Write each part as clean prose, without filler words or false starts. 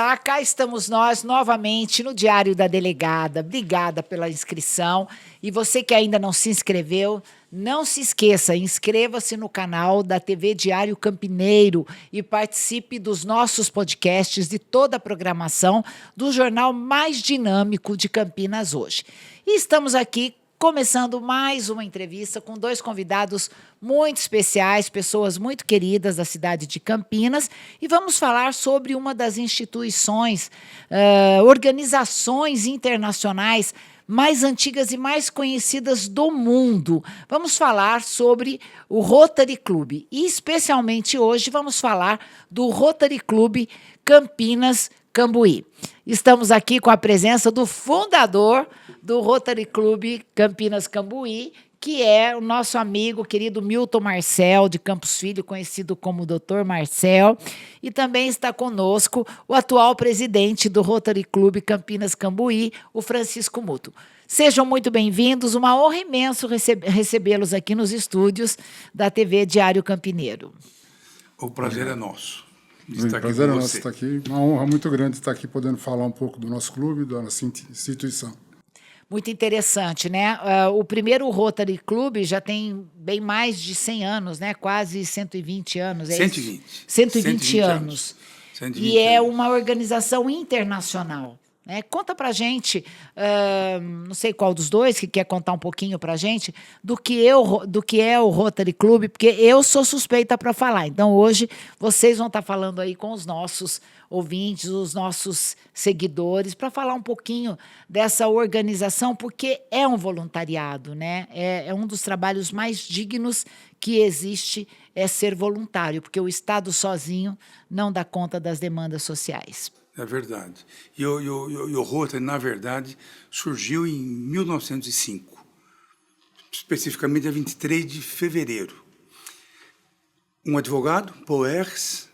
Olá, cá estamos nós novamente no Diário da Delegada. Obrigada pela inscrição. E você que ainda não se inscreveu, não se esqueça, inscreva-se no canal da TV Diário Campineiro e participe dos nossos podcasts, de toda a programação do jornal mais dinâmico de Campinas hoje. E estamos aqui começando mais uma entrevista com dois convidados muito especiais, pessoas muito queridas da cidade de Campinas, e vamos falar sobre uma das instituições, organizações internacionais mais antigas e mais conhecidas do mundo. Vamos falar sobre o Rotary Club, e especialmente hoje vamos falar do Rotary Club Campinas Cambuí. Estamos aqui com a presença do fundador do Rotary Club Campinas Cambuí, que é o nosso amigo querido Milton Marcel, de Campos Filho, conhecido como Dr. Marcel, e também está conosco o atual presidente do Rotary Club Campinas Cambuí, o Francisco Muto. Sejam muito bem-vindos, uma honra imensa recebê-los aqui nos estúdios da TV Diário Campineiro. O prazer é nosso. O prazer é nosso estar aqui. Uma honra muito grande estar aqui podendo falar um pouco do nosso clube, da nossa instituição. Muito interessante, né? O primeiro Rotary Club já tem bem mais de 100 anos, né? Quase 120 anos. É 120. Isso? 120 anos. 120 e é anos. Uma organização internacional. Né? Conta para a gente, não sei qual dos dois que quer contar um pouquinho para a gente, do que é o Rotary Club, porque eu sou suspeita para falar. Então, hoje, vocês vão estar falando aí com os nossos ouvintes, os nossos seguidores, para falar um pouquinho dessa organização, porque é um voluntariado, né? É um dos trabalhos mais dignos que existe, é ser voluntário, porque o Estado sozinho não dá conta das demandas sociais. É verdade. E o Rotary, na verdade, surgiu em 1905, especificamente dia 23 de fevereiro. Um advogado, Paul Ehrlich,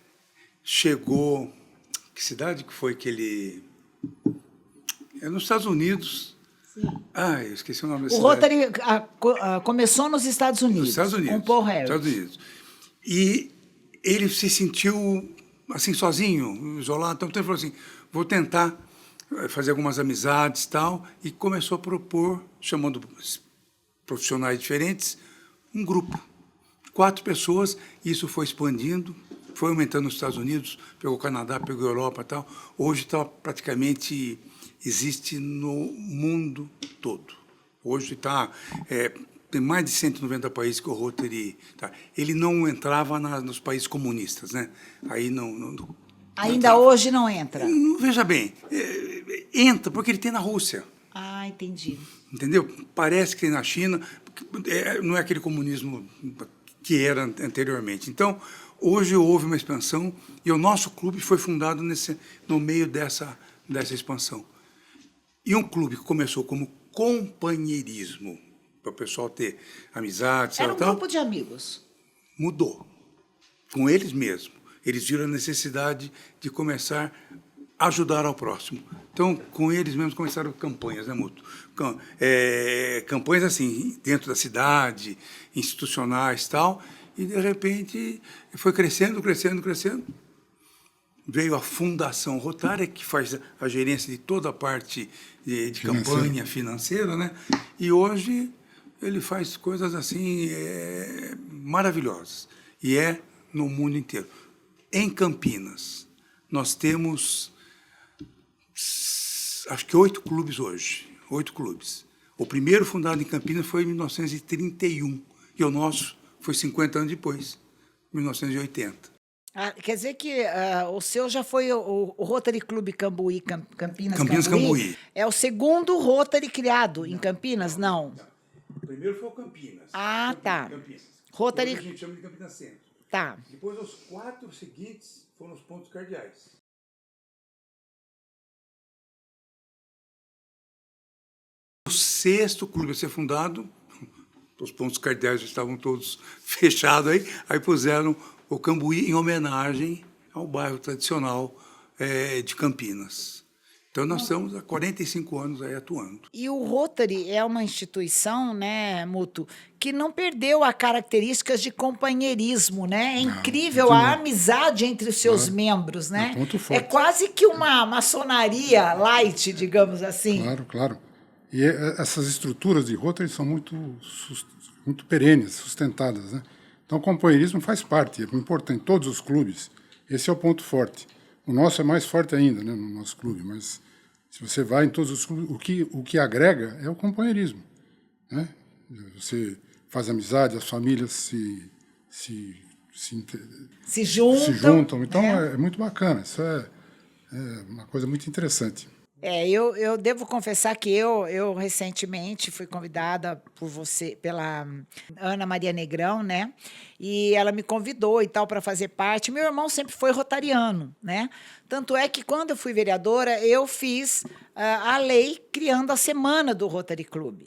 chegou... Que cidade que foi que ele... É nos Estados Unidos. Sim. Eu esqueci o nome da cidade. O Rotary começou nos Estados Unidos. Nos Estados Unidos. Com Paul Ehrlich. Estados Unidos. E ele se sentiu... assim, sozinho, isolado, então ele falou assim, vou tentar fazer algumas amizades e tal, e começou a propor, chamando profissionais diferentes, um grupo, 4 pessoas, e isso foi expandindo, foi aumentando nos Estados Unidos, pegou o Canadá, pegou a Europa e tal, hoje está praticamente, existe no mundo todo, hoje está... tem mais de 190 países que o Rotary... Tá. Ele não entrava nos países comunistas, né? Aí Ainda hoje não entra? Veja bem, entra porque ele tem na Rússia. Ah, entendi. Entendeu? Parece que tem na China, não é aquele comunismo que era anteriormente. Então, hoje houve uma expansão e o nosso clube foi fundado no meio dessa expansão. E um clube que começou como companheirismo, para o pessoal ter amizade. Era um grupo de amigos. Mudou. Com eles mesmos. Eles viram a necessidade de começar a ajudar ao próximo. Então, com eles mesmos começaram campanhas, né, Muto? Campanhas assim, dentro da cidade, institucionais e tal, e, de repente, foi crescendo, crescendo, crescendo. Veio a Fundação Rotária, que faz a gerência de toda a parte de campanha financeira, né? E hoje... ele faz coisas assim maravilhosas, e é no mundo inteiro. Em Campinas, nós temos, acho que 8 clubes hoje, 8 clubes. O primeiro fundado em Campinas foi em 1931, e o nosso foi 50 anos depois, 1980. Quer dizer que o seu já foi o Rotary Club Cambuí, Campinas Cambuí. É o segundo Rotary criado em Campinas? Não. O primeiro foi o Campinas. Tá. Campinas. Rotary... Hoje a gente chama de Campinas Centro. Tá. Depois, os 4 seguintes foram os pontos cardeais. O 6º clube a ser fundado, os pontos cardeais já estavam todos fechados aí puseram o Cambuí em homenagem ao bairro tradicional de Campinas. Então, nós estamos há 45 anos aí atuando. E o Rotary é uma instituição, né, Mútuo, que não perdeu as características de companheirismo, né? É incrível a amizade entre os seus membros, né? Ponto É forte. quase que uma maçonaria light, digamos assim. Claro, claro. E essas estruturas de Rotary são muito perenes, sustentadas, né? Então, o companheirismo faz parte, é importante em todos os clubes. Esse é o ponto forte. O nosso é mais forte ainda, né, no nosso clube, mas se você vai em todos os clubes, o que agrega é o companheirismo, né? Você faz amizade, as famílias se juntam. Então, né? é muito bacana. Isso é uma coisa muito interessante. Eu devo confessar que eu recentemente fui convidada por você, pela Ana Maria Negrão, né? E ela me convidou e tal para fazer parte. Meu irmão sempre foi rotariano, né? Tanto é que quando eu fui vereadora, eu fiz a lei criando a semana do Rotary Club,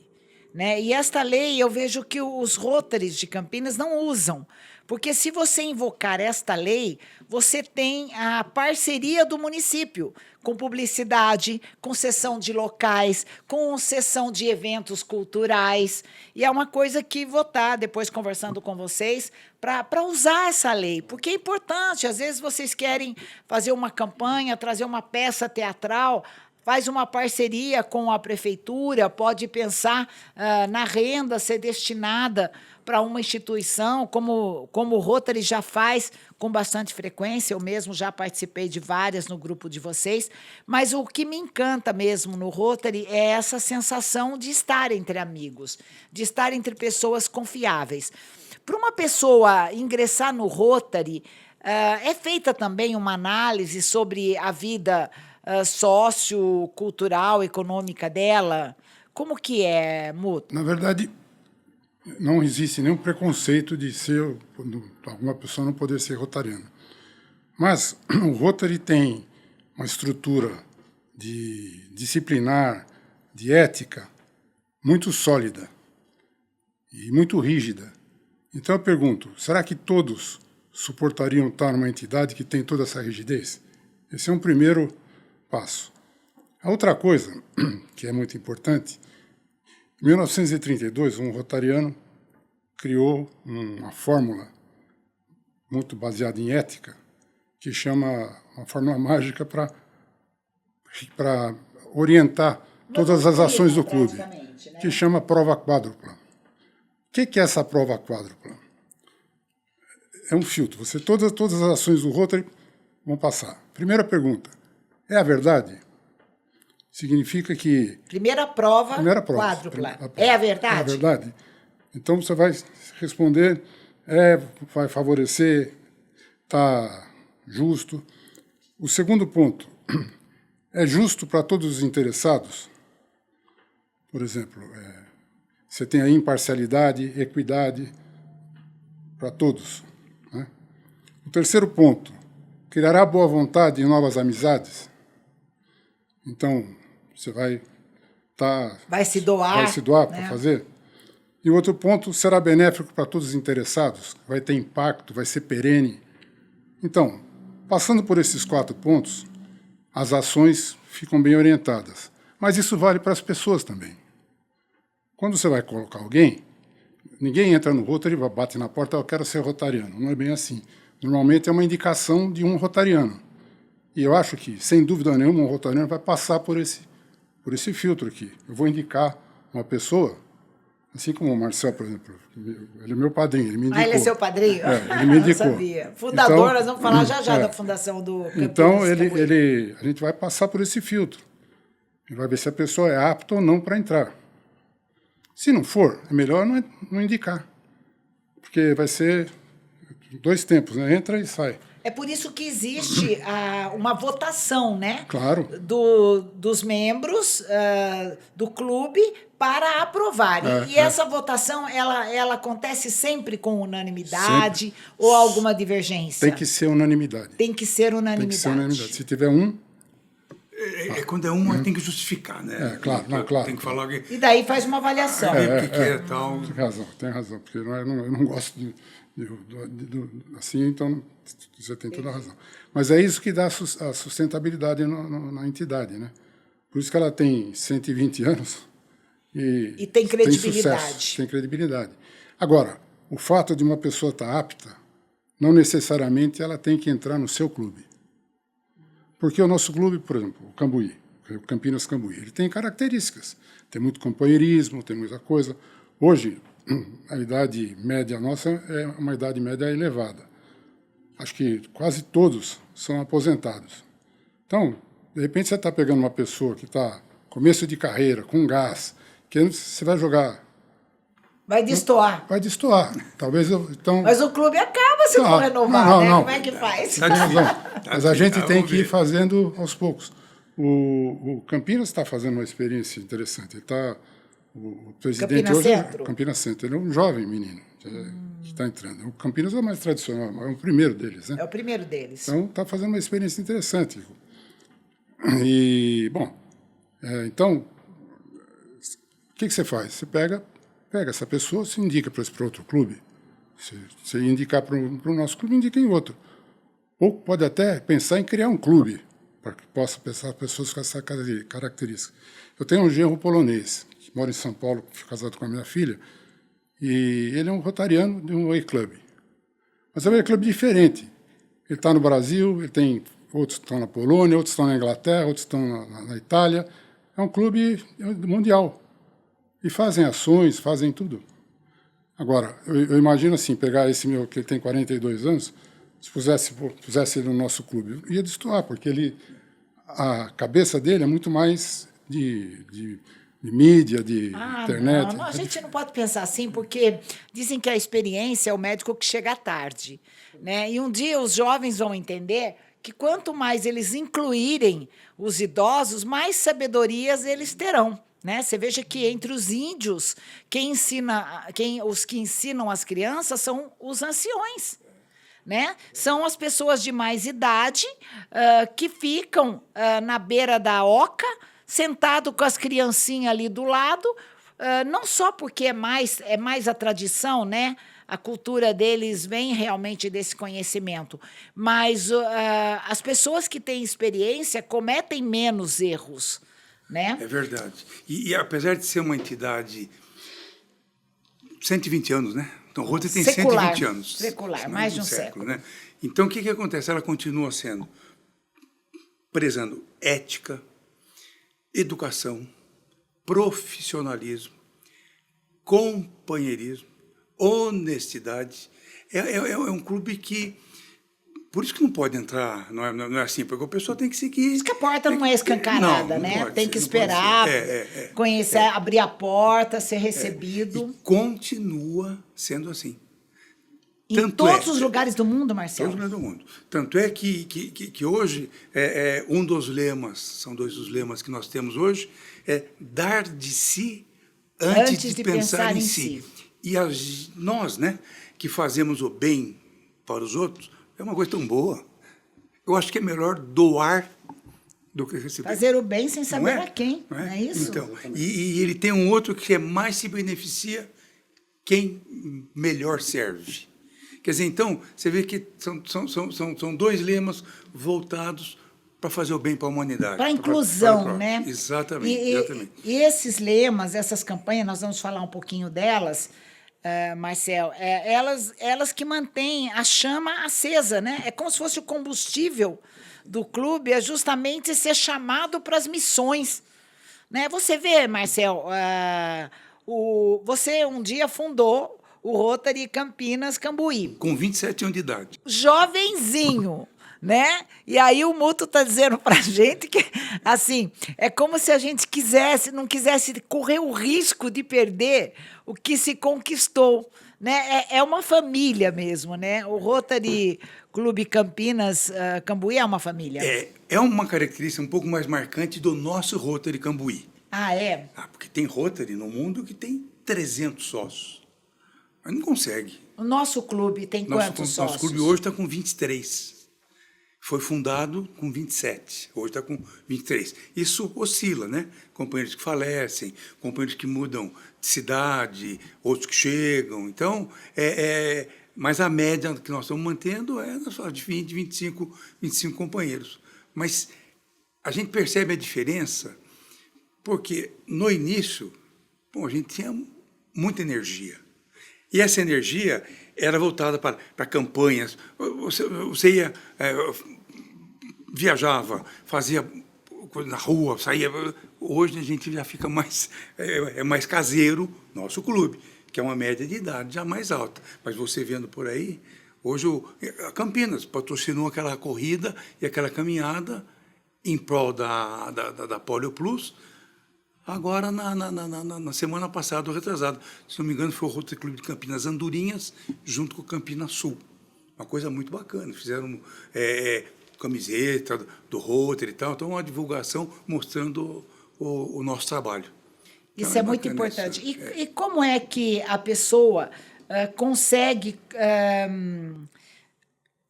né? E esta lei eu vejo que os Rotaries de Campinas não usam, porque se você invocar esta lei, você tem a parceria do município, com publicidade, com cessão de locais, com cessão de eventos culturais. E é uma coisa que vou estar depois conversando com vocês para usar essa lei, porque é importante. Às vezes vocês querem fazer uma campanha, trazer uma peça teatral, faz uma parceria com a prefeitura, pode pensar na renda ser destinada para uma instituição, como o Rotary já faz com bastante frequência. Eu mesmo já participei de várias no grupo de vocês, mas o que me encanta mesmo no Rotary é essa sensação de estar entre amigos, de estar entre pessoas confiáveis. Para uma pessoa ingressar no Rotary, é feita também uma análise sobre a vida sociocultural, econômica dela? Como que é, Mútuo? Na verdade, não existe nenhum preconceito de ser alguma pessoa não poder ser rotariana. Mas o Rotary tem uma estrutura de disciplinar, de ética, muito sólida e muito rígida. Então eu pergunto, será que todos suportariam estar numa entidade que tem toda essa rigidez? Esse é um primeiro passo. A outra coisa, que é muito importante, em 1932, um rotariano criou uma fórmula muito baseada em ética, que chama uma fórmula mágica para orientar todas as ações do clube, que chama prova quádrupla. O que é essa prova quádrupla? É um filtro. Todas as ações do Rotary vão passar. Primeira pergunta, é a verdade? Significa que... Primeira prova quádrupla. É a verdade? É a verdade. Então, você vai responder, vai favorecer, está justo. O segundo ponto, é justo para todos os interessados? Por exemplo, você tem aí imparcialidade, equidade para todos, né? O terceiro ponto, criará boa vontade e novas amizades? Então, você vai se doar para fazer? E o outro ponto, será benéfico para todos os interessados? Vai ter impacto, vai ser perene? Então, passando por esses 4 pontos, as ações ficam bem orientadas. Mas isso vale para as pessoas também. Quando você vai colocar alguém, ninguém entra no Rotary e bate na porta, eu quero ser rotariano. Não é bem assim. Normalmente é uma indicação de um rotariano. E eu acho que, sem dúvida nenhuma, um rotariano vai passar por esse filtro aqui. Eu vou indicar uma pessoa, assim como o Marcel, por exemplo. Ele é meu padrinho, ele me indicou. Ele é seu padrinho? Ele me indicou. Eu sabia. Fundador, então, nós vamos falar já da fundação do Campinas. Então, a gente vai passar por esse filtro. Ele vai ver se a pessoa é apta ou não para entrar. Se não for, é melhor não indicar. Porque vai ser 2 tempos, né? Entra e sai. É por isso que existe uma votação, né? Claro. Dos membros do clube para aprovar. E essa votação, ela acontece sempre com unanimidade sempre. Ou alguma divergência? Tem que ser unanimidade. Tem que ser unanimidade. Se tiver um... Quando é um, tem que justificar, né? Claro. Tem que falar que... E daí faz uma avaliação. O que é tal... Tem razão, porque eu não gosto assim, então você tem toda a razão. Mas é isso que dá a sustentabilidade na entidade, né? Por isso que ela tem 120 anos E tem credibilidade. sucesso, tem credibilidade. Agora, o fato de uma pessoa estar apta, não necessariamente ela tem que entrar no seu clube. Porque o nosso clube, por exemplo, o Cambuí, o Campinas Cambuí, ele tem características. Tem muito companheirismo, tem muita coisa. Hoje, a idade média nossa é uma idade média elevada. Acho que quase todos são aposentados. Então, de repente, você está pegando uma pessoa que está começo de carreira, com gás, que você vai jogar... Vai destoar. Vai destoar. Talvez então. Mas o clube acaba se não renovar, não, né? não. Como é que faz? Tem razão. Mas a gente tem que ir fazendo aos poucos. O Campinas está fazendo uma experiência interessante. Ele tá, o presidente Campinas hoje Centro? é Campinas Centro. Ele é um jovem menino que está entrando. O Campinas é o mais tradicional, é o primeiro deles, né? É o primeiro deles. Então está fazendo uma experiência interessante. E, bom, então, o que você faz? Você pega essa pessoa, se indica para outro clube. Se indicar para o nosso clube, indica em outro. Ou pode até pensar em criar um clube, para que possa pensar pessoas com essa característica. Eu tenho um genro polonês, que mora em São Paulo, casado com a minha filha, e ele é um rotariano de um Way Club. Mas é um Way Club diferente. Ele está no Brasil, outros estão na Polônia, outros estão na Inglaterra, outros estão na Itália. É um clube mundial. E fazem ações, fazem tudo. Agora, eu imagino assim, pegar esse meu, que ele tem 42 anos, se pusesse ele no nosso clube, ia destoar, porque a cabeça dele é muito mais de mídia, de internet. Não, a gente não pode pensar assim, porque dizem que a experiência é o médico que chega tarde, né? E um dia os jovens vão entender que quanto mais eles incluírem os idosos, mais sabedorias eles terão. Né? Você veja que entre os índios, os que ensinam as crianças são os anciões. Né? São as pessoas de mais idade que ficam na beira da oca, sentado com as criancinhas ali do lado, não só porque é mais a tradição, né? A cultura deles vem realmente desse conhecimento, mas as pessoas que têm experiência cometem menos erros. Né? É verdade. E apesar de ser uma entidade 120 anos, né? Então, Rotary tem Secular, 120 anos. Secular, mais de um século. Né? Então, o que acontece? Ela continua sendo prezando ética, educação, profissionalismo, companheirismo, honestidade. É um clube que... Por isso que não pode entrar, não é assim, porque a pessoa tem que seguir... Diz que a porta não é escancarada, né? Pode, tem que esperar, conhecer, abrir a porta, ser recebido. E continua sendo assim. Em todos os lugares do mundo, Marcelo? Todos os lugares do mundo. Tanto é que hoje, um dos lemas, são dois dos lemas que nós temos hoje, é dar de si antes de pensar em si. E nós, né, que fazemos o bem para os outros, é uma coisa tão boa. Eu acho que é melhor doar do que receber. Fazer o bem sem saber a quem, não é isso? Então, e ele tem um outro que mais se beneficia quem melhor serve. Quer dizer, então, você vê que são dois lemas voltados para fazer o bem para a humanidade. Para a inclusão, para né? Exatamente, exatamente. E esses lemas, essas campanhas, nós vamos falar um pouquinho delas, Marcel, elas que mantêm a chama acesa, né? É como se fosse o combustível do clube, é justamente ser chamado para as missões. Né? Você vê, Marcel, você um dia fundou o Rotary Campinas Cambuí. Com 27 anos de idade. Jovenzinho. Né? E aí o Muto está dizendo para a gente que, assim, é como se a gente não quisesse correr o risco de perder o que se conquistou. Né? É uma família mesmo, né? O Rotary Clube Campinas Cambuí é uma família. É uma característica um pouco mais marcante do nosso Rotary Cambuí. Ah, é? Porque tem Rotary no mundo que tem 300 sócios. Mas não consegue. O nosso clube tem quantos sócios? Nosso clube hoje está com 23. Foi fundado com 27, hoje está com 23. Isso oscila, né? Companheiros que falecem, companheiros que mudam de cidade, outros que chegam. Então, mas a média que nós estamos mantendo é de 25 companheiros. Mas a gente percebe a diferença Porque no início, bom, a gente tinha muita energia. E essa energia era voltada para campanhas. Você ia, viajava, fazia coisa na rua, saía. Hoje a gente já fica mais, mais caseiro, nosso clube, que é uma média de idade já mais alta. Mas você vendo por aí, hoje a Campinas patrocinou aquela corrida e aquela caminhada em prol da Polio Plus. Agora, na semana passada, ou retrasada, se não me engano, foi o Rotary Clube de Campinas Andorinhas, junto com o Campinas Sul. Uma coisa muito bacana. Fizeram camiseta do Rotary e tal. Então, uma divulgação mostrando o nosso trabalho. Isso é muito importante. E como é que a pessoa consegue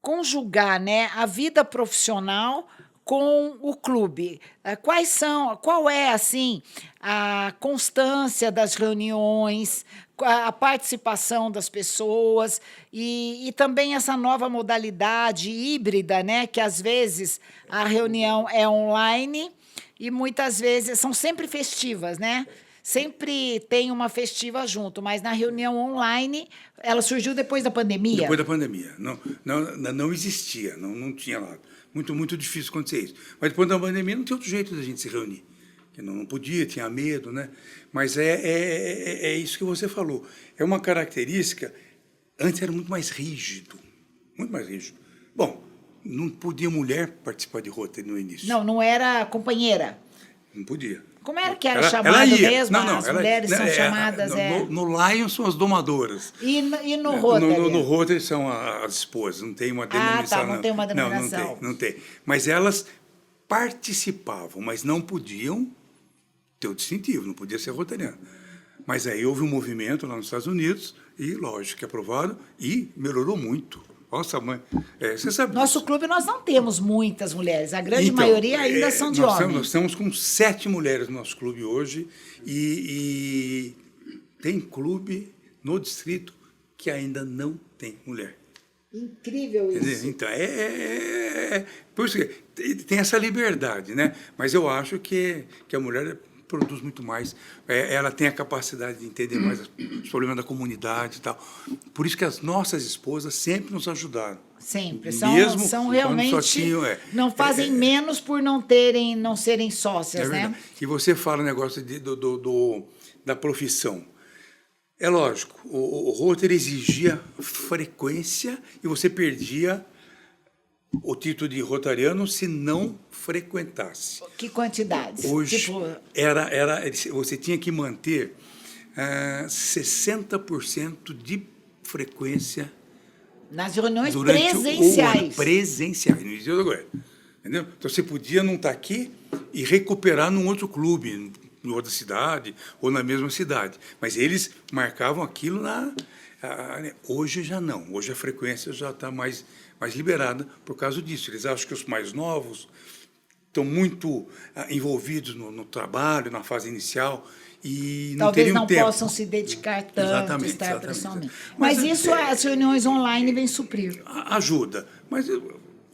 conjugar, né, a vida profissional com o clube? Qual é, assim, a constância das reuniões, a participação das pessoas e também essa nova modalidade híbrida, né, que às vezes a reunião é online e muitas vezes são sempre festivas, né? Sempre tem uma festiva junto, mas na reunião online, ela surgiu depois da pandemia? Depois da pandemia. Não existia, não tinha lá. Muito difícil acontecer isso. Mas depois da pandemia não tinha outro jeito da gente se reunir. Não podia, tinha medo, né? Mas é isso que você falou. É uma característica. Antes era muito mais rígido. Muito mais rígido. Bom, não podia mulher participar de Rotary no início. Não era companheira? Não podia. Como era que era chamado mesmo? As mulheres são chamadas... No Lion são as domadoras. E no Rotary? No Rotary são as esposas, não tem uma denominação. Não tem uma denominação. Não tem. Mas elas participavam, mas não podiam ter o distintivo, não podia ser rotariano. Mas aí houve um movimento lá nos Estados Unidos, e lógico que aprovado, e melhorou muito. Nossa, mãe, você sabe Nosso disso. clube nós não temos muitas mulheres, a grande maioria ainda são de homens. Nós estamos com 7 mulheres no nosso clube hoje e tem clube no distrito que ainda não tem mulher. Incrível isso. Então, por isso que tem essa liberdade, né? Mas eu acho que a mulher produz muito mais, ela tem a capacidade de entender mais os problemas da comunidade e tal. Por isso que as nossas esposas sempre nos ajudaram. Sempre, Mesmo são realmente, não fazem menos por não serem sócias, né? E você fala o negócio da profissão. É lógico, o Rotary exigia frequência e você perdia o título de rotariano se não frequentasse. Que quantidades? Hoje, você tinha que manter 60% de frequência nas reuniões presenciais. Presenciais, no início do governo. Entendeu? Então, você podia não estar aqui e recuperar num outro clube, em outra cidade ou na mesma cidade. Mas eles marcavam aquilo hoje já não. Hoje a frequência já está mais liberada por causa disso. Eles acham que os mais novos estão muito envolvidos no trabalho, na fase inicial, e não talvez teriam não tempo. Possam se dedicar tanto, estar pessoalmente. Mas isso é, as reuniões online vêm suprir. Ajuda. Mas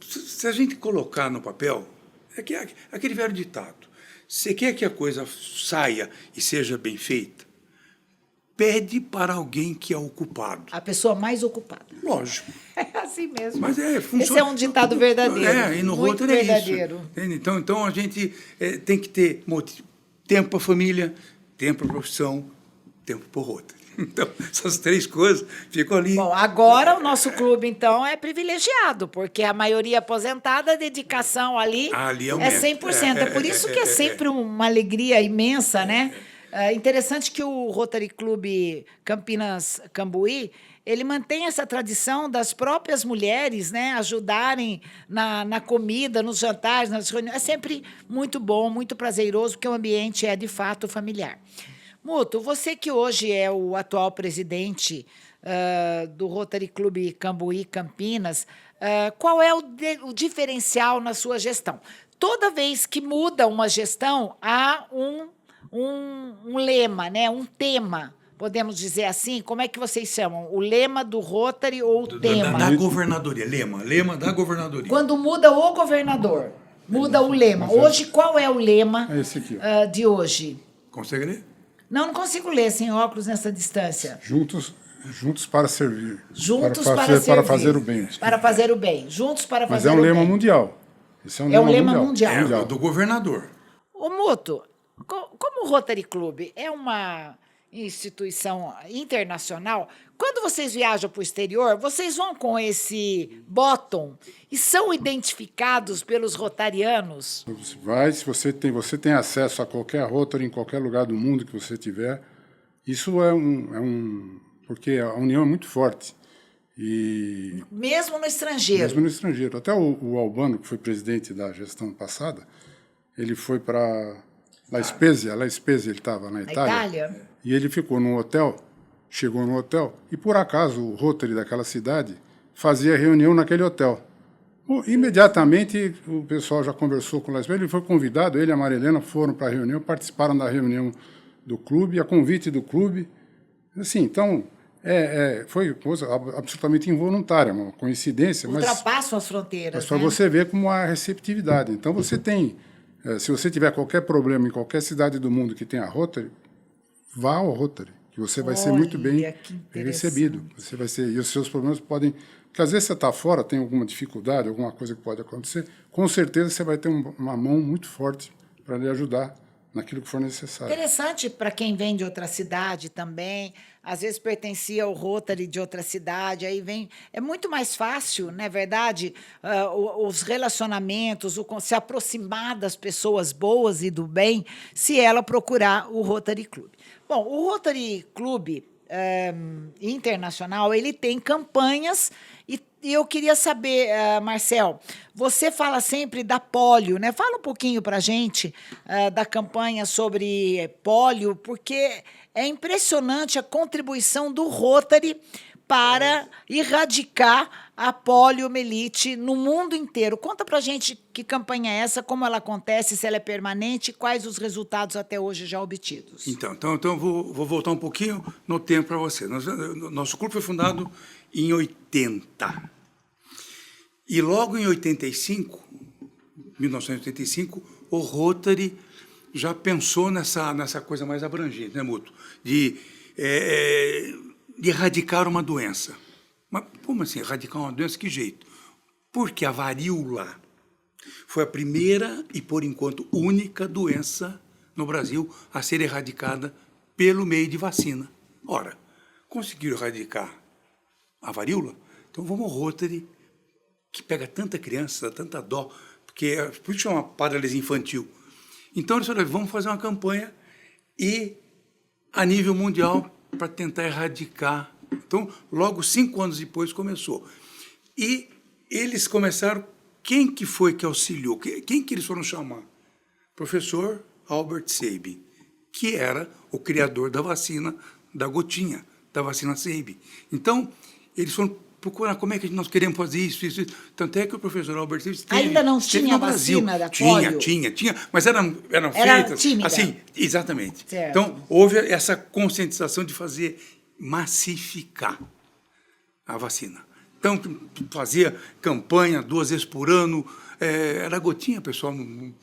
se a gente colocar no papel, aquele velho ditado, você quer que a coisa saia e seja bem feita, pede para alguém que é ocupado. A pessoa mais ocupada. Lógico. É assim mesmo. Mas funciona. Esse é um ditado verdadeiro. E no muito Rotary verdadeiro. É isso. Então a gente tem que ter tempo para a família, tempo para a profissão, tempo para o Rotary. Então, essas 3 coisas ficam ali. Bom, agora o nosso clube, então, é privilegiado, porque a maioria aposentada, a dedicação ali é 100%. É por isso que é sempre uma alegria imensa, né? É interessante que o Rotary Clube Campinas Cambuí, ele mantém essa tradição das próprias mulheres, né, ajudarem na comida, nos jantares, nas reuniões. É sempre muito bom, muito prazeroso, porque o ambiente é, de fato, familiar. Muto, você que hoje é o atual presidente do Rotary Clube Cambuí Campinas, qual é o diferencial na sua gestão? Toda vez que muda uma gestão, há um lema, né, um tema, podemos dizer assim. Como é que vocês chamam? O lema do Rotary ou o tema? Da governadoria, lema da governadoria. Quando muda o governador. Muda o lema. Hoje, qual é o lema É esse aqui, ó. de hoje? Consegue ler? Não servir. ler sem óculos nessa distância. Juntos para servir. Juntos para fazer o bem. Para fazer o bem. Juntos para Mas fazer o bem. é um lema mundial. Esse É um lema mundial. É do governador. Ô, Muto, como o Rotary Club é uma instituição internacional, quando vocês viajam para o exterior, vocês vão com esse bottom e são identificados pelos rotarianos? Você vai, se você tem acesso a qualquer Rotary em qualquer lugar do mundo que você tiver. Isso porque a união é muito forte. E Mesmo no estrangeiro? Mesmo no estrangeiro. Até o Albano, que foi presidente da gestão passada, ele foi para La Spezia, ele estava na Itália. E ele ficou num hotel, chegou no hotel, e por acaso o Rotary daquela cidade fazia reunião naquele hotel. Imediatamente o pessoal já conversou com o La Spezia, ele foi convidado, ele e a Marilena foram para a reunião, participaram da reunião do clube, a convite do clube. Assim, então, foi coisa absolutamente involuntária, uma coincidência. Ultrapassam as fronteiras. Mas para você ver como há receptividade. Então, você tem, se você tiver qualquer problema em qualquer cidade do mundo que tenha Rotary, vá ao Rotary, que você vai ser muito bem recebido. Você vai ser, e os seus problemas podem... Porque às vezes você está fora, tem alguma dificuldade, alguma coisa que pode acontecer, com certeza você vai ter uma mão muito forte para lhe ajudar naquilo que for necessário. Interessante para quem vem de outra cidade também, às vezes pertencia ao Rotary de outra cidade, aí vem... É muito mais fácil, não é verdade, os relacionamentos, se aproximar das pessoas boas e do bem, se ela procurar o Rotary Club. Bom, o Rotary Club internacional, ele tem campanhas e eu queria saber, Marcel, você fala sempre da pólio, né? Fala um pouquinho para a gente da campanha sobre pólio, porque é impressionante a contribuição do Rotary para erradicar a poliomielite no mundo inteiro. Conta para a gente que campanha é essa, como ela acontece, se ela é permanente e quais os resultados até hoje já obtidos. Então eu vou voltar um pouquinho no tempo para você. Nosso clube foi fundado em 80. E logo em 1985, o Rotary já pensou nessa coisa mais abrangente, né, Mútuo? De erradicar uma doença. Mas como assim, erradicar uma doença? Que jeito? Porque a varíola foi a primeira e, por enquanto, única doença no Brasil a ser erradicada pelo meio de vacina. Ora, conseguiram erradicar a varíola? Então vamos ao Rotary, que pega tanta criança, tanta dó, porque por isso chama paralisia infantil. Então eles falaram, vamos fazer uma campanha a nível mundial para tentar erradicar. Então, logo 5 anos depois começou. E eles começaram, quem que foi que auxiliou? Quem que eles foram chamar? Professor Albert Sabin, que era o criador da vacina da gotinha, da vacina Sabin. Então, eles foram procurar como é que nós queremos fazer isso. Tanto é que o professor Albert Sabin ainda não tinha a vacina da polio? Tinha, mas eram feitas tímida. assim, exatamente. Certo. Então, houve essa conscientização de fazer massificar a vacina. Então, fazia campanha 2 vezes por ano, era gotinha, pessoal não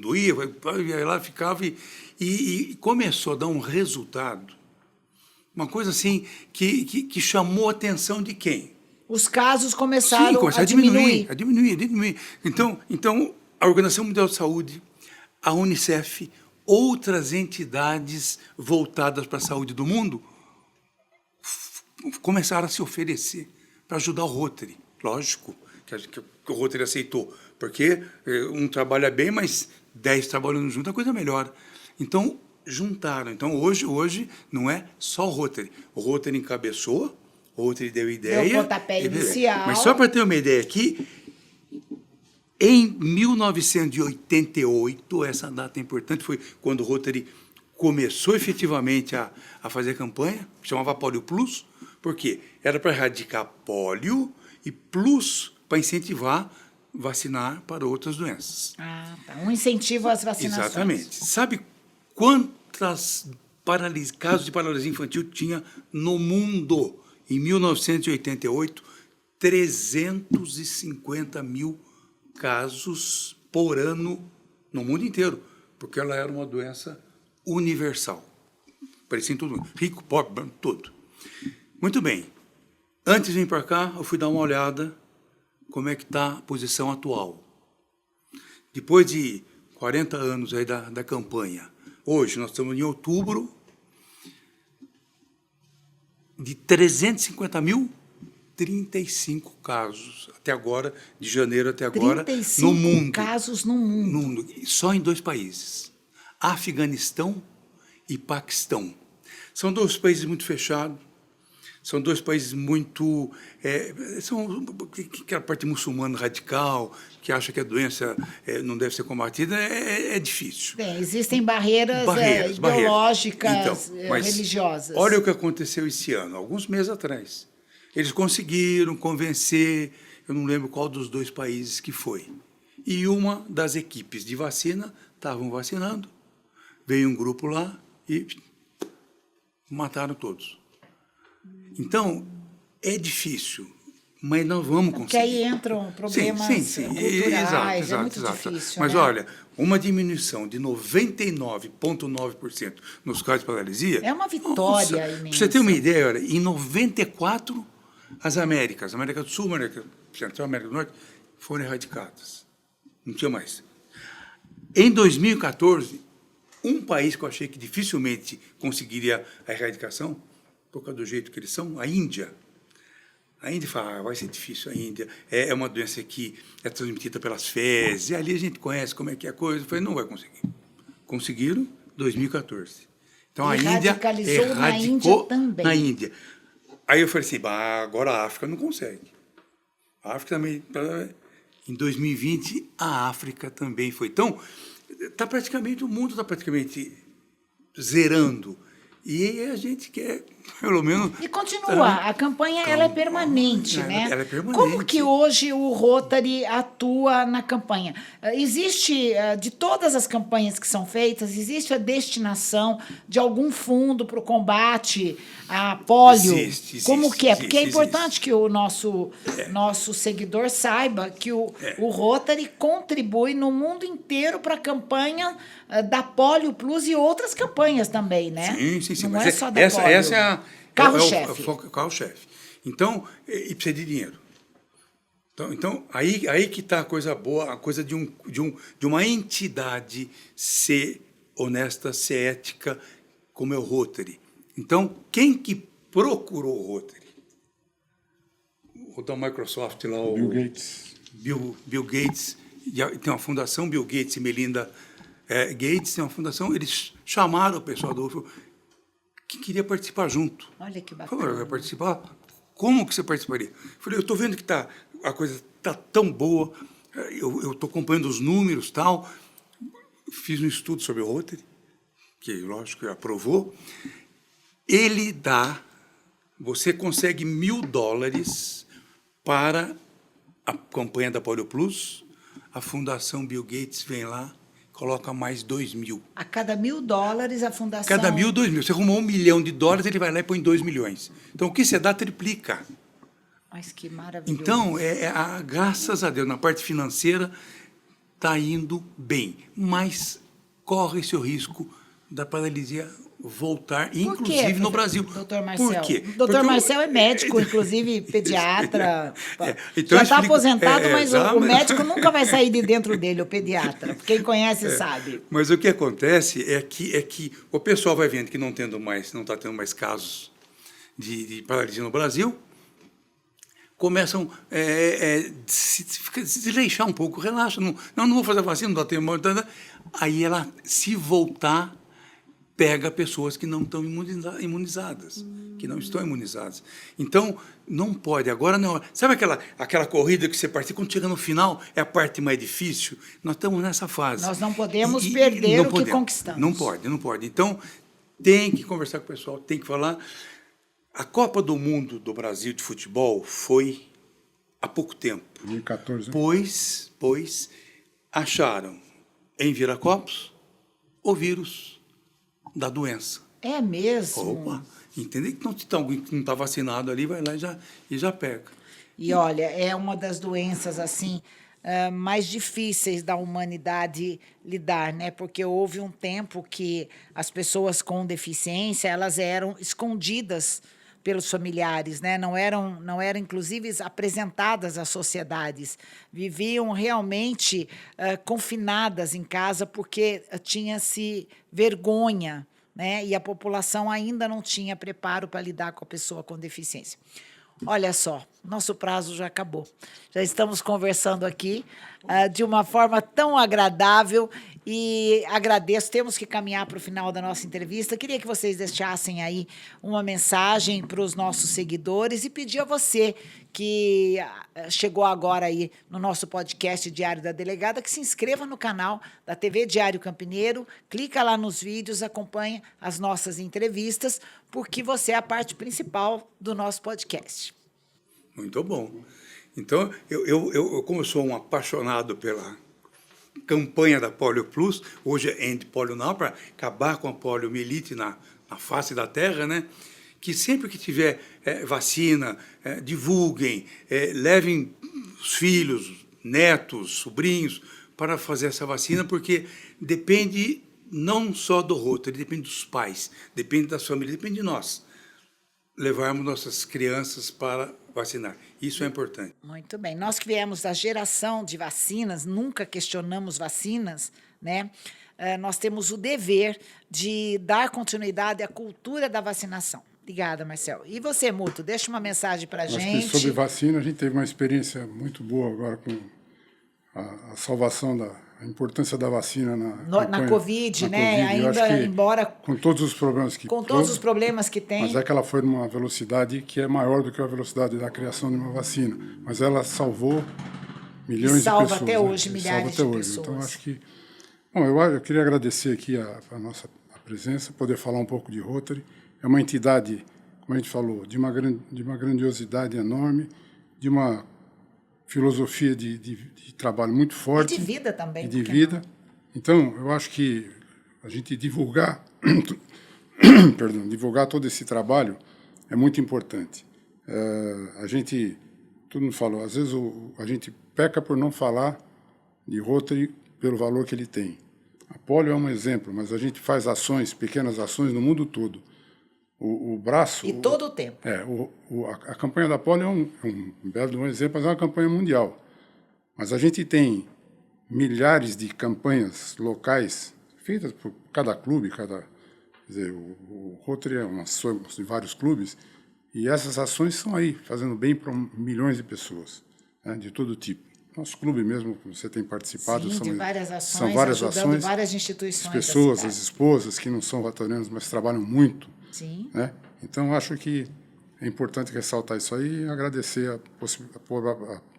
doía, ia lá, ficava e começou a dar um resultado, uma coisa assim que chamou a atenção de quem? Os casos começaram a diminuir. Então, a Organização Mundial de Saúde, a Unicef, outras entidades voltadas para a saúde do mundo começaram a se oferecer para ajudar o Rotary. Lógico que o Rotary aceitou, porque um trabalha bem, mas 10 trabalhando junto, a coisa melhora. Então, juntaram. Então, hoje não é só o Rotary. O Rotary encabeçou, o Rotary deu ideia. Deu o pontapé inicial. Mas só para ter uma ideia aqui, em 1988, essa data é importante, foi quando o Rotary começou efetivamente a fazer campanha, chamava Polio Plus, porque era para erradicar pólio e plus para incentivar vacinar para outras doenças. Ah, tá. Um incentivo às vacinações. Exatamente. Sabe quantos casos de paralisia infantil tinha no mundo em 1988? 350 mil casos por ano no mundo inteiro, porque ela era uma doença universal. Parecia em todo mundo, rico, pobre, tudo. Muito bem. Antes de vir para cá, eu fui dar uma olhada como é que está a posição atual. Depois de 40 anos aí da campanha, hoje nós estamos em outubro, de 350 mil, 35 casos até agora, de janeiro até agora, 35 no mundo. casos no mundo. Só em 2 países, Afeganistão e Paquistão. São 2 países muito fechados, são 2 países muito... são aquela parte muçulmana radical, que acha que a doença não deve ser combatida, é difícil. Bem, existem barreiras ideológicas, religiosas. Olha o que aconteceu esse ano, alguns meses atrás. Eles conseguiram convencer, eu não lembro qual dos 2 países que foi. E uma das equipes de vacina estavam vacinando, veio um grupo lá e mataram todos. Então, é difícil, mas nós vamos conseguir. Porque aí entram problemas culturais, é muito difícil. Mas né? olha, uma diminuição de 99,9% nos casos de paralisia... É uma vitória imensa. Para você ter uma ideia, olha, em 94, as América do Sul, América Central, América do Norte, foram erradicadas. Não tinha mais. Em 2014, um país que eu achei que dificilmente conseguiria a erradicação, por causa do jeito que eles são, a Índia. A Índia fala, vai ser difícil a Índia, é uma doença que é transmitida pelas fezes, e ali a gente conhece como é que é a coisa. Eu falei, não vai conseguir. Conseguiram em 2014. Então, a Índia erradicou na Índia também. Na Índia. Aí eu falei assim, agora a África não consegue. A África também... Em 2020, a África também foi. Então, o mundo está praticamente zerando. E a gente quer, pelo menos... E continua, a campanha ela é permanente, né? Ela é permanente. Como que hoje o Rotary atua na campanha? Existe, de todas as campanhas que são feitas, existe a destinação de algum fundo para o combate à polio? Existe. Como que é? Porque é importante que o nosso seguidor saiba que o Rotary contribui no mundo inteiro para a campanha da Polio Plus e outras campanhas também, né? Sim. Não Mas é só da essa polio. é a... Carro-chefe. Carro-chefe. Então, e precisa de dinheiro. Então aí que está a coisa boa, a coisa de uma entidade ser honesta, ser ética, como é o Rotary. Então, quem que procurou o Rotary? O da Microsoft lá, Bill Gates. Bill Gates, tem uma fundação, Bill Gates e Melinda Gates, tem uma fundação, eles chamaram o pessoal do... que queria participar junto. Olha que bacana. Falei, vai participar? Como que você participaria? Falei, eu estou vendo que a coisa está tão boa, eu estou acompanhando os números e tal. Fiz um estudo sobre o Rotary, que, lógico, aprovou. Você consegue $1.000 para a campanha da Polio Plus, a Fundação Bill Gates vem lá, coloca mais 2.000. A cada $1.000 a fundação... Cada 1.000, 2.000. Você arrumou $1 milhão, ele vai lá e põe 2 milhões. Então, o que você dá, triplica. Mas que maravilhoso. Então, graças a Deus, na parte financeira, está indo bem. Mas corre-se o risco da paralisia voltar, inclusive no Brasil. Doutor Marcel? Por quê? Doutor Marcel é médico, inclusive pediatra. Então já está aposentado, mas o mas... médico nunca vai sair de dentro dele, o pediatra. Quem conhece sabe. Mas o que acontece é que o pessoal vai vendo que não está tendo mais casos de paralisia no Brasil, começam a se desleixar um pouco, relaxa, não vou fazer vacina, não dá tempo. Aí ela, se voltar, pega pessoas que não estão imunizadas, que não estão imunizadas. Então, não pode. Agora não. Sabe aquela corrida que você participa, quando chega no final, é a parte mais difícil? Nós estamos nessa fase. Nós não podemos perder o que conquistamos. Não pode. Então, tem que conversar com o pessoal, tem que falar. A Copa do Mundo do Brasil de futebol foi há pouco tempo. 2014. Pois acharam em Viracopos o vírus da doença. É mesmo? Opa, entendeu? Então, alguém que não está vacinado ali vai lá e já pega. E olha, é uma das doenças assim mais difíceis da humanidade lidar, né? Porque houve um tempo que as pessoas com deficiência elas eram escondidas pelos familiares, né? Não eram inclusive apresentadas às sociedades, viviam realmente confinadas em casa porque tinha-se vergonha, né? E a população ainda não tinha preparo para lidar com a pessoa com deficiência. Olha só, nosso prazo já acabou. Já estamos conversando aqui de uma forma tão agradável e agradeço. Temos que caminhar para o final da nossa entrevista. Queria que vocês deixassem aí uma mensagem para os nossos seguidores e pedir a você que chegou agora aí no nosso podcast Diário da Delegada que se inscreva no canal da TV Diário Campineiro, clica lá nos vídeos, acompanhe as nossas entrevistas, porque você é a parte principal do nosso podcast. Muito bom. Então, eu como eu sou um apaixonado pela campanha da Polio Plus, hoje é End Polio Now, para acabar com a poliomielite na face da terra, né? Que sempre que tiver vacina, divulguem, levem os filhos, netos, sobrinhos para fazer essa vacina, porque depende não só do Rotary, depende dos pais, depende das famílias, depende de nós levarmos nossas crianças para vacinar. Isso é importante. Muito bem. Nós que viemos da geração de vacinas, nunca questionamos vacinas, né? Nós temos o dever de dar continuidade à cultura da vacinação. Obrigada, Marcel. E você, Muto, deixa uma mensagem para a gente. Acho que sobre vacina, a gente teve uma experiência muito boa agora com a salvação a importância da vacina na Covid, né? COVID. Ainda, embora com todos os problemas que tem. Mas é que ela foi numa velocidade que é maior do que a velocidade da criação de uma vacina. Mas ela salvou milhões de pessoas. Salva até hoje milhares de pessoas. Então, acho que... Bom, eu queria agradecer aqui a nossa presença, poder falar um pouco de Rotary. É uma entidade, como a gente falou, de uma grandiosidade enorme, de uma filosofia de trabalho muito forte. E de vida também. E de vida. Não? Então, eu acho que a gente divulgar todo esse trabalho é muito importante. Todo mundo falou, às vezes a gente peca por não falar de Rotary pelo valor que ele tem. A Polio é um exemplo, mas a gente faz pequenas ações no mundo todo. O braço... E todo o tempo. A campanha da Polio é um belo exemplo, mas é uma campanha mundial. Mas a gente tem milhares de campanhas locais feitas por cada clube, quer dizer, o Rotary é uma soma de vários clubes, e essas ações estão aí, fazendo bem para milhões de pessoas, né, de todo tipo. Nosso clube mesmo, que você tem participado, Sim, de várias ações, são várias ajudando ações, várias instituições. As pessoas, as esposas que não são rotorianas, mas trabalham muito. Sim. Né? Então, acho que é importante ressaltar isso aí e agradecer a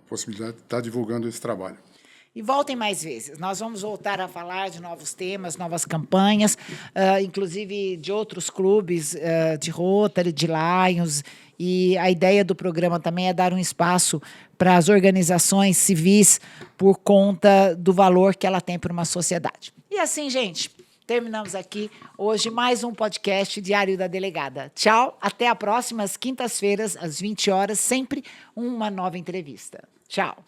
possibilidade de estar divulgando esse trabalho. E voltem mais vezes. Nós vamos voltar a falar de novos temas, novas campanhas, inclusive de outros clubes, de Rotary, de Lions. E a ideia do programa também é dar um espaço para as organizações civis por conta do valor que ela tem para uma sociedade. E assim, gente, terminamos aqui hoje mais um podcast Diário da Delegada. Tchau, até a próxima, às quintas-feiras, às 20 horas, sempre uma nova entrevista. Tchau.